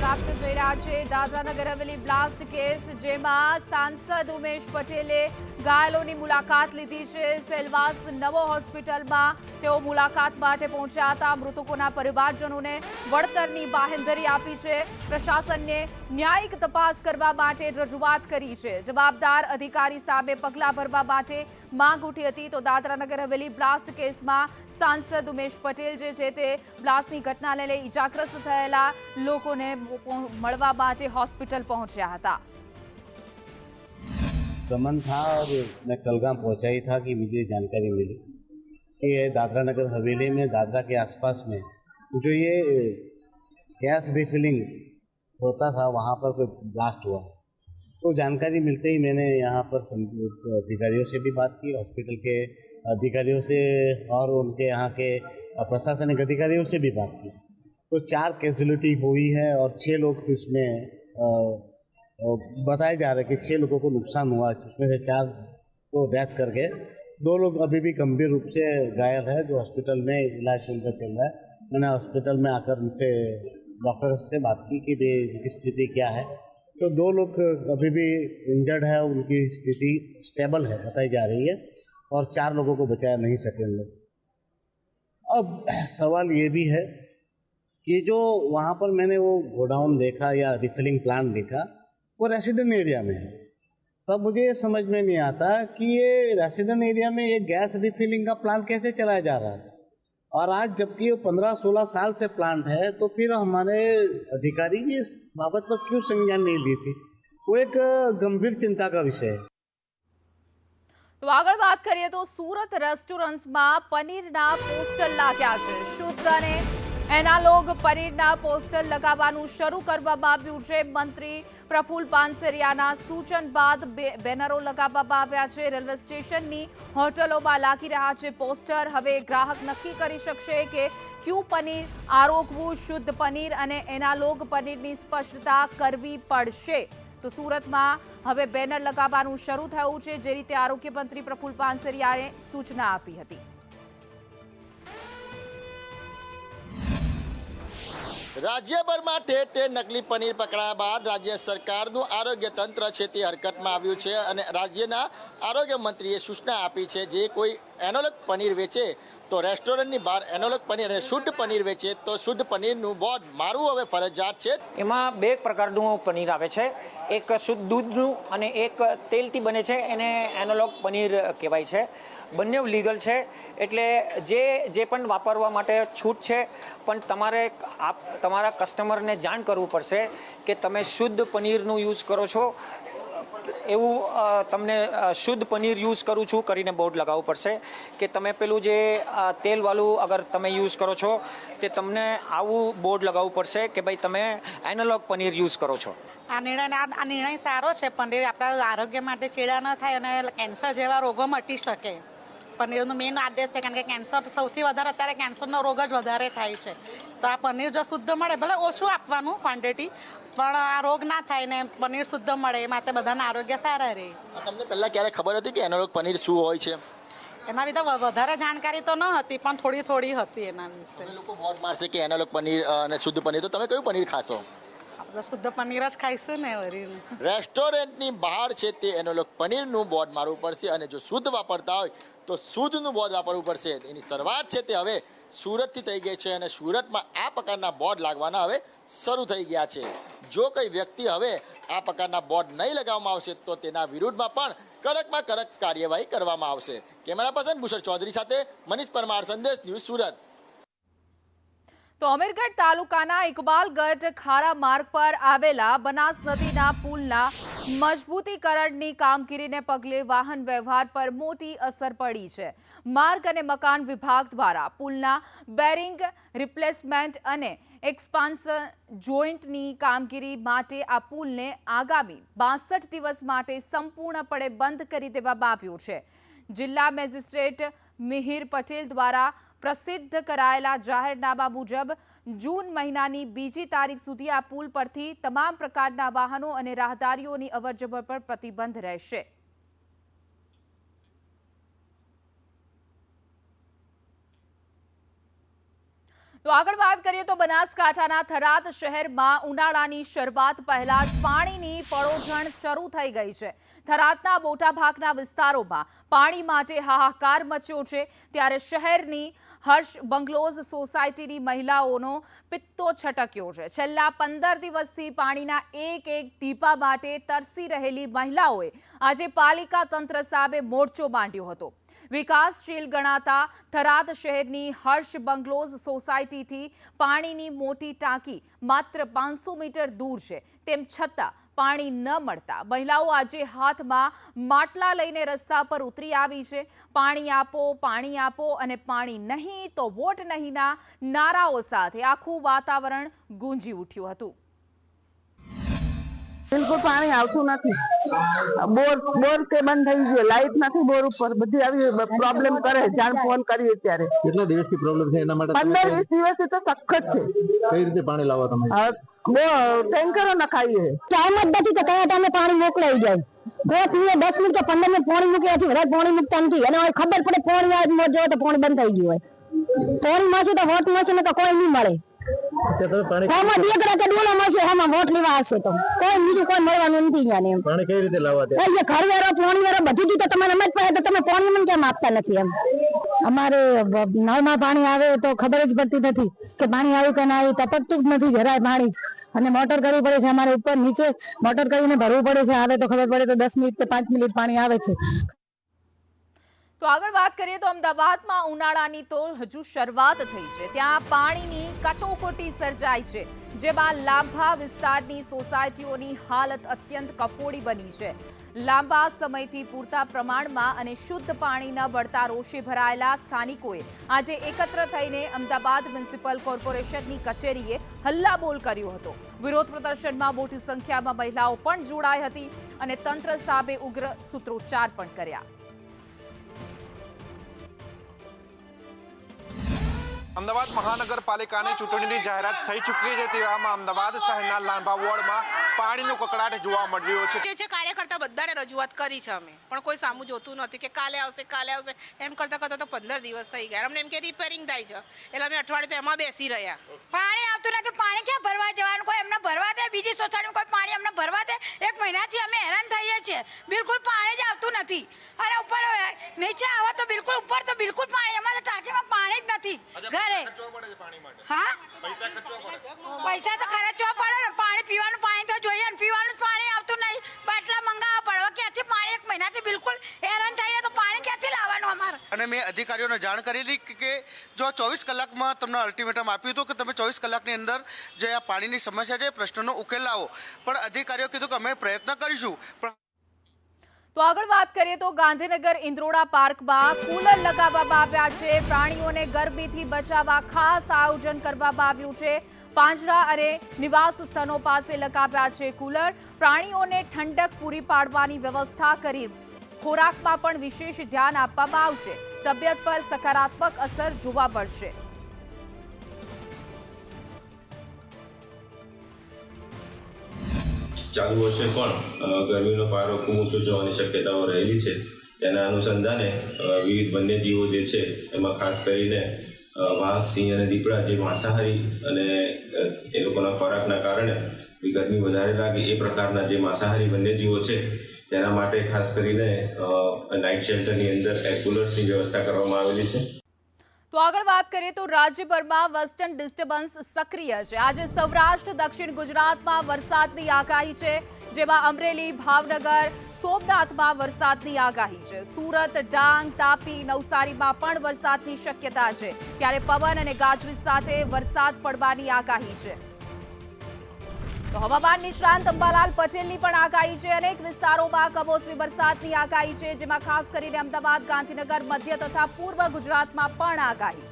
પ્રાપ્ત થઈ રહ્યા છે દાદરા નગર હવેલી બ્લાસ્ટ કેસ, જેમાં સાંસદ ઉમેશ પટેલે ઘાયલોની મુલાકાત લીધી છે. સેલવાસ નવો હોસ્પિટલમાં તેઓ મુલાકાત માટે પહોંચ્યા હતા. મૃતકોના પરિવારજનોને વળતરની બાહેંધરી આપી છે. પ્રશાસનને ન્યાયિક તપાસ કરવા માટે રજૂઆત કરી છે. જવાબદાર અધિકારી સામે પગલાં ભરવા માટે માંગ ઉઠી હતી. તો દાદરા નગર હવેલી બ્લાસ્ટ કેસમાં સાંસદ ઉમેશ પટેલ જે છે તે બ્લાસ્ટની ઘટનાને લઈ ઇજાગ્રસ્ત થયેલા લોકોને મળવા માટે હોસ્પિટल पहुंचा था. समन था और मैं कलगाम पहुंचा ही था कि मुझे जानकारी मिली कि दादरा नगर हवेली में दादरा के आसपास में जो ये गैस रिफिलिंग होता था वहाँ पर कोई ब्लास्ट हुआ. तो जानकारी मिलते ही मैंने यहाँ पर अधिकारियों से भी बात की, हॉस्पिटल के अधिकारियों से और उनके यहाँ के प्रशासनिक अधिकारियों से भी बात की. तो 4 कैजुअलिटी हुई है और 6 लोग इसमें बताए जा रहे हैं कि 6 लोगों को नुकसान हुआ, उसमें से 4 को डेथ कर गए, 2 लोग अभी भी गंभीर रूप से घायल है जो हॉस्पिटल में इलाज उनका चल रहा है. मैंने हॉस्पिटल में आकर उनसे डॉक्टर से बात की कि भाई उनकी स्थिति क्या है. तो 2 लोग अभी भी इंजर्ड है, उनकी स्थिति स्टेबल है बताई जा रही है और 4 लोगों को बचा नहीं सके हम लोग. अब सवाल ये भी है कि जो वहाँ पर मैंने वो गोडाउन देखा या रिफिलिंग प्लांट देखा वो रेसिडेंट एरिया में है. तब मुझे ये समझ में नहीं आता कि ये रेसिडेंट एरिया में ये गैस रिफिलिंग का प्लांट कैसे चलाया जा रहा था. और आज जबकि वो 15-16 साल से प्लांट है तो फिर हमारे अधिकारी भी इस बाबत पर क्यों संज्ञान नहीं ली थी, वो एक गंभीर चिंता का विषय है. તો આગળ વાત કરીએ તો સુરત રેસ્ટોરન્ટ્સમાં પનીરના પોસ્ટર લાગ્યા છે. શુદ્ધ અને એનાલોગ પનીરના પોસ્ટર લગાવવાનું શરૂ કરવામાં આવ્યું છે. મંત્રી પ્રફુલ પાનસેરિયાના સૂચન બાદ બેનરો લગાવવામાં આવ્યા છે. રેલવે સ્ટેશનની હોટલોમાં લાગી રહ્યા છે પોસ્ટર. હવે ગ્રાહક નક્કી કરી શકશે કે ક્યું પનીર આરોગવું. શુદ્ધ પનીર અને એનાલોગ પનીરની સ્પષ્ટતા કરવી પડશે. તો સુરતમાં હવે બેનર લગાવવાનું શરૂ થયું છે, જે રીતે આરોગ્ય મંત્રી પ્રફુલ્લ પાનસરિયાએ સૂચના આપી હતી. રાજ્યભરમાં ઠેર ઠેર નકલી પનીર પકડાયા બાદ રાજ્ય સરકારનું આરોગ્ય તંત્ર છે તે હરકતમાં આવ્યું છે અને રાજ્યના આરોગ્ય મંત્રીએ સૂચના આપી છે જે કોઈ એનોલોગ પનીર વેચે તો રેસ્ટોરન્ટની બહાર એનોલોગ પનીર અને શુદ્ધ પનીર વેચે તો શુદ્ધ પનીરનું બોર્ડ મારવું હવે ફરજિયાત છે. એમાં બે પ્રકારનું પનીર આવે છે, એક શુદ્ધ દૂધનું અને એક તેલથી બને છે, એને એનોલોગ પનીર કહેવાય છે. બંને લીગલ છે, એટલે જે પણ વાપરવા માટે છૂટ છે, પણ તમારે તમારા કસ્ટમરને જાણ કરવું પડશે કે તમે શુદ્ધ પનીરનું યુઝ કરો છો, એવું તમને શુદ્ધ પનીર યુઝ કરું છું કરીને બોર્ડ લગાવવું પડશે. કે તમે પેલું જે તેલવાળું અગર તમે યુઝ કરો છો તે તમને આવું બોર્ડ લગાવવું પડશે કે ભાઈ તમે એનાલોગ પનીર યુઝ કરો છો. આ નિર્ણય સારો છે. પનીર આપણા આરોગ્ય માટે ચેડા ન થાય અને કેન્સર જેવા રોગો મટી શકે. પનીરનું મેઇન આદેશ છે, કારણ કે કેન્સર સૌથી વધારે અત્યારે કેન્સરનો રોગ જ વધારે થાય છે. તો આ પનીર જો શુદ્ધ મળે, ભલે ઓછું આપવાનું ક્વોન્ટિટી, પણ આ રોગ ના થાય ને પનીર શુદ્ધ મળે, એ માટે બધાના આરોગ્ય સારા રહે. તમને પહેલા ક્યારે ખબર હતી કે એનોલોગ પનીર શું હોય છે? એના વિશે વધારે જાણકારી તો ન હતી, પણ થોડી હતી એના વિશે. લોકો બોર્ડ મારશે કે એનોલોગ પનીર અને શુદ્ધ પનીર, તો તમે કયું પનીર ખાશો? આપણે શુદ્ધ પનીર જ ખાઈશું ને. વળી રેસ્ટોરન્ટની બહાર છે તે એનોલોગ પનીરનું બોર્ડ મારવું પડશે અને જો શુદ્ધ વાપરતા હોય તો શુદ્ધનું બોર્ડ વાપરવું પડશે. એની શરૂઆત છે તે હવે સુરતથી થઈ ગઈ છે અને સુરતમાં આ પ્રકારના બોર્ડ લાગવાના હવે શરૂ થઈ ગયા છે. જો કોઈ વ્યક્તિ હવે આ પ્રકારના બોર્ડ નહીં લગાવવામાં આવશે તો તેના વિરુદ્ધમાં પણ કડકમાં કડક કાર્યવાહી કરવામાં આવશે. કેમેરા પર્સન ભૂષણ ચૌધરી સાથે મનીષ પરમાર, સંદેશ ન્યૂઝ, સુરત. તો અમીરગઢ તાલુકાના ઇકબાલગઢ ખારા માર્ગ પર આવેલા બનાસ નદીના પુલના મજબૂતીકરણની કામગીરીને પગલે વાહન વ્યવહાર પર મોટી અસર પડી છે. માર્ગ અને મકાન વિભાગ દ્વારા પુલના બેરિંગ રિપ્લેસમેન્ટ અને એક્સપાન્શન જોઈન્ટની કામગીરી માટે આ પુલને આગામી 62 દિવસ માટે સંપૂર્ણપણે બંધ કરી દેવામાં આવ્યો છે. જિલ્લા મેજિસ્ટ્રેટ મિહિર પટેલ દ્વારા પ્રસિદ્ધ કરાયેલા જાહેરનામા મુજબ જૂન મહિનાની 2જી તારીખ સુધી આ પુલ પરથી તમામ પ્રકારના વાહનો અને રાહદારીઓની અવરજવર પર પ્રતિબંધ રહેશે. તો આગળ વાત કરીએ તો બનાસકાંઠાના થરાદ શહેરમાં ઉનાળાની શરૂઆત પહેલા જ પાણીની પળોજણ શરૂ થઈ ગઈ છે. થરાદના મોટાભાગના વિસ્તારોમાં પાણી માટે હાહાકાર મચ્યો છે, ત્યારે શહેરની હર્ષ બંગલોઝ સોસાયટીની મહિલાઓનો પિત્તો છટક્યો છે. છેલ્લા 15 દિવસથી પાણીના એક ટીપા માટે તરસી રહેલી મહિલાઓએ આજે પાલિકા તંત્ર સામે મોરચો માંડ્યો હતો. વિકાસશીલ ગણાતા થરાદ શહેરની હર્ષ બંગલોઝ સોસાયટીથી પાણીની મોટી ટાંકી માત્ર 500 મીટર દૂર છે, તેમ છતાં પાણી ન મળતા મહિલાઓ આજે હાથમાં માટલા લઈને રસ્તા પર ઉતરી આવી છે. પાણી આપો અને પાણી નહીં તો વોટ નહીંના નારાઓ સાથે આખું વાતાવરણ ગુંજી ઉઠ્યું હતું. બિલકુલ પાણી આવતું નથી. બોર તે બંધ થઈ ગયો, લાઈટ નથી બોર ઉપર, બધી આવી પ્રોબ્લેમ કરે. જાણ ફોન કરીએ ત્યારે. કેટલા દિવસથી પ્રોબ્લેમ છે એના માટે? 15-20 દિવસથી તો સખત છે. કઈ રીતે પાણી લાવવા તમે? ટેન્કરો નખાઈએ. ટાઈમ જ નથી કે કયા ટાઈમે પાણી મોકલાઈ જાય. કોઈ 10 મિનિટ કે 15 મિનિટ પાણી મૂકે નથી, વધારે પાણી મૂકતા નથી. અને ખબર પડે પાણી આવે મોજ તો પાણી બંધ થઈ ગયું હોય. પાણી મળશે તો વોટ મળશે ને તો કોઈ નહીં મળે. વોટ લેવા આવશે તો કોઈ બીજું કોઈ મળવાનું નથી. પાણી કઈ રીતે લાવવા દે? ઘર વાળો પાણી વાળો બધું તો તમારે અમે જ પાસે, તમે પાણી મને કેમ આપતા નથી? એમ અમારે નળમાં પાણી આવે તો ખબર જ પડતી નથી કે પાણી આવ્યું કે ના આવ્યું, ટપકતું જ નથી જરાય પાણી. અને મોટર કરવી પડે છે અમારે ઉપર નીચે, મોટર કરીને ભરવું પડે છે. આવે તો ખબર પડે તો 10 મિનિટ કે 5 મિનિટ પાણી આવે છે. તો આગળ વાત કરીએ તો અમદાવાદમાં ઉનાળાની તો હજુ શરૂઆત થઈ છે. ત્યાં પાણીની કટોકટી સર્જાઈ છે, જેમાં લાંભા વિસ્તારની સોસાયટીઓની હાલત અત્યંત કફોડી બની છે. લાંબા સમયથી પૂરતા પ્રમાણમાં અને શુદ્ધ પાણી ન મળતા રોષે ભરાયેલા સ્થાનિકોએ આજે એકત્ર થઈને અમદાવાદ મ્યુનિસિપલ કોર્પોરેશનની કચેરીએ હલ્લાબોલ કર્યો હતો. વિરોધ પ્રદર્શનમાં મોટી સંખ્યામાં મહિલાઓ પણ જોડાઈ હતી અને તંત્ર સામે ઉગ્ર સૂત્રોચ્ચાર પણ કર્યા. અમદાવાદ મહાનગરપાલિકાની ચૂંટણીની જાહેરાત થઈ ચૂકી છે, તેવામાં અમદાવાદ શહેરના લાંબા વોર્ડમાં પાણીનો કકળાટ જોવા મળી રહ્યો છે. જે કાર્યકર્તા બધાને રજૂઆત કરી છે અમે, પણ કોઈ સામું જોતું નથી કે કાલે આવશે એમ કરતા તો 15 દિવસ થઈ ગયા. અમને એમ કે રિપેરિંગ થાય છે એટલે અમે અઠવાડિયે તો એમાં બેસી રહ્યા. પાણી આવતું નથી. પાણી ક્યાં ભરવા જવાનું? કોઈ એમને ભરવા દે? બીજી સોસાયટીમાં કોઈ પાણી અમને ભરવા દે? 1 મહિનાથી અમે હેરાન થઈએ છીએ. બિલકુલ પાણી જ આવતું નથી. અને ઉપર નીચે આવો તો બિલકુલ ઉપર તો બિલકુલ પાણી. અમારે ટાંકીમાં પાણી જ નથી ઘરે. હા, પૈસા તો ખર્ચવા પડે ને. પાણી પીવાનું પાણી તો જોઈએ ને. પીવાનું પાણી આવતું નહીં. બાટલા મંગાવવા પડવા. ક્યાંથી પાણી? 1 મહિનાથી બિલકુલ હેરાન થઈએ તો પાણી ક્યાંથી લાવવાનું અમારે? અને મેં અધિકારીઓને જાણ કરેલી કે જો 24 કલાકમાં તમને અલ્ટિમેટમ આપ્યું હતું કે તમે 24 કલાકની અંદર જે આ પાણીની સમસ્યા છે પ્રશ્નનો ઉકેલ લાવો, પણ અધિકારીઓ કીધું કે અમે પ્રયત્ન કરીશું. પણ તો આગળ વાત કરીએ તો ગાંધીનગર ઇન્દ્રોડા પાર્કમાં કુલર લગાવવામાં આવ્યા છે. પ્રાણીઓને ગરમીથી બચાવવા ખાસ આયોજન કરવામાં આવ્યું છે. પાંજરા અને નિવાસ સ્થાનો પાસે લગાવ્યા છે કુલર. પ્રાણીઓને ઠંડક પૂરી પાડવાની વ્યવસ્થા કરી ખોરાકમાં પણ વિશેષ ધ્યાન આપવામાં આવશે. તબિયત પર સકારાત્મક અસર જોવા મળશે. ચાલુ વર્ષે પણ ગરમીનો પારો ખૂબ ઊંચો જવાની શક્યતાઓ રહેલી છે. તેના અનુસંધાને વિવિધ વન્યજીવો જે છે એમાં ખાસ કરીને વાઘ, સિંહ અને દીપડા જે માંસાહારી અને એ લોકોના ખોરાકના કારણે ગરમી વધારે લાગે એ પ્રકારના જે માંસાહારી વન્યજીવો છે તેના માટે ખાસ કરીને નાઇટ શેલ્ટરની અંદર એર કુલર્સની વ્યવસ્થા કરવામાં આવેલી છે. તો આગળ વાત કરીએ તો રાજ્યભરમાં વેસ્ટર્ન ડિસ્ટર્બન્સ સક્રિય છે. આજે સૌરાષ્ટ્ર, દક્ષિણ ગુજરાતમાં વરસાદની આગાહી છે, જેમાં અમરેલી, ભાવનગર, સોમનાથમાં વરસાદની આગાહી છે. સુરત, ડાંગ, તાપી, નવસારીમાં પણ વરસાદની શક્યતા છે. ત્યારે પવન અને ગાજવીજ સાથે વરસાદ પડવાની આગાહી છે. તો હવામાન નિષ્ણાંત અંબાલાલ પટેલની પણ આગાહી છે. અનેક વિસ્તારોમાં કમોસમી વરસાદની આગાહી છે, જેમાં ખાસ કરીને અમદાવાદ, ગાંધીનગર, મધ્ય તથા પૂર્વ ગુજરાતમાં પણ આગાહી.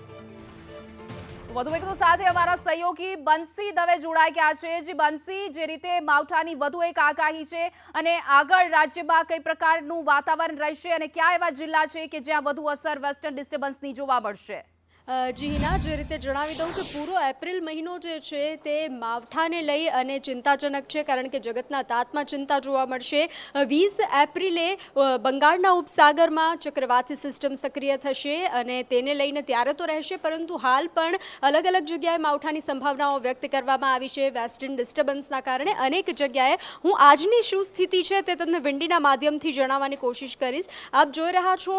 વધુ એક સાથે અમારા સહયોગી બંસી દવે જોડાઈ ગયા છે. જે બંસી, જે રીતે માવઠાની વધુ એક આગાહી છે અને આગળ રાજ્યમાં કઈ પ્રકારનું વાતાવરણ રહેશે અને કયા એવા જિલ્લા છે કે જ્યાં વધુ અસર વેસ્ટર્ન ડિસ્ટર્બન્સની જોવા મળશે? જી હિના, જે રીતે જણાવી દઉં કે પૂરો એપ્રિલ મહિનો જે છે તે માવઠાને લઈ અને ચિંતાજનક છે, કારણ કે જગતના તાતમાં ચિંતા જોવા મળશે. 20 એપ્રિલે બંગાળના ઉપસાગરમાં ચક્રવાતી સિસ્ટમ સક્રિય થશે અને તેને લઈને ત્યારે તો રહેશે, પરંતુ હાલ પણ અલગ અલગ જગ્યાએ માવઠાની સંભાવનાઓ વ્યક્ત કરવામાં આવી છે વેસ્ટર્ન ડિસ્ટર્બન્સના કારણે. અનેક જગ્યાએ હું આજની શું સ્થિતિ છે તે તમને વિંડીના માધ્યમથી જણાવવાની કોશિશ કરીશ. આપ જોઈ રહ્યા છો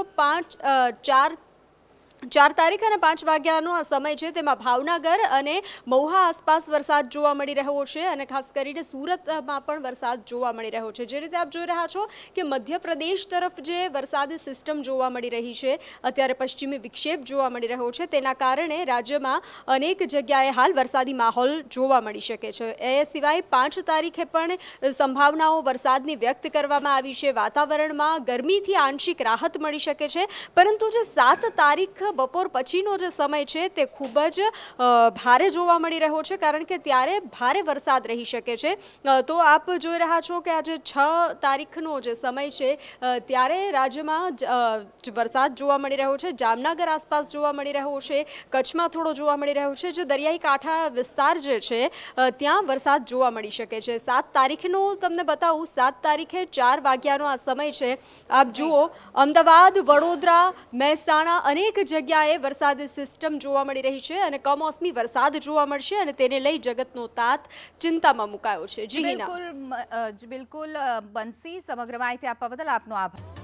4 તારીખ અને 5 વાગ્યાનો આ સમય છે, તેમાં ભાવનગર અને મહુવા આસપાસ વરસાદ જોવા મળી રહ્યો છે અને ખાસ કરીને સુરતમાં પણ વરસાદ જોવા મળી રહ્યો છે. જે રીતે આપ જોઈ રહ્યા છો કે મધ્યપ્રદેશ તરફ જે વરસાદી સિસ્ટમ જોવા મળી રહી છે, અત્યારે પશ્ચિમી વિક્ષેપ જોવા મળી રહ્યો છે, તેના કારણે રાજ્યમાં અનેક જગ્યાએ હાલ વરસાદી માહોલ જોવા મળી શકે છે. એ સિવાય 5 તારીખે પણ સંભાવનાઓ વરસાદની વ્યક્ત કરવામાં આવી છે. વાતાવરણમાં ગરમીથી આંશિક રાહત મળી શકે છે, પરંતુ જે 7 તારીખ બપોર પછીનો જે સમય છે તે ખૂબ જ ભારે જોવા મળી રહ્યો છે, કારણ કે ત્યારે ભારે વરસાદ રહી શકે છે. તો આપ જોઈ રહ્યા છો કે આજે 6 તારીખનો જે સમય છે ત્યારે રાજ્યમાં વરસાદ જોવા મળી રહ્યો છે. જામનગર આસપાસ જોવા મળી રહ્યો છે, કચ્છમાં થોડો જોવા મળી રહ્યો છે. જે દરિયાઈ કાંઠા વિસ્તાર જે છે ત્યાં વરસાદ જોવા મળી શકે છે. 7 તારીખનું તમને બતાવું, 7 તારીખે 4 વાગ્યાનો આ સમય છે. આપ જુઓ, અમદાવાદ, વડોદરા, મહેસાણા અનેક જગ્યાએ વરસાદી સિસ્ટમ જોવા મળી રહી છે અને કમોસમી વરસાદ જોવા મળશે અને તેને લઈ જગતનો તાત ચિંતામાં મુકાયો છે. જી બિલકુલ બંસી, સમગ્ર માહિતી આપવા બદલ આપનો આભાર.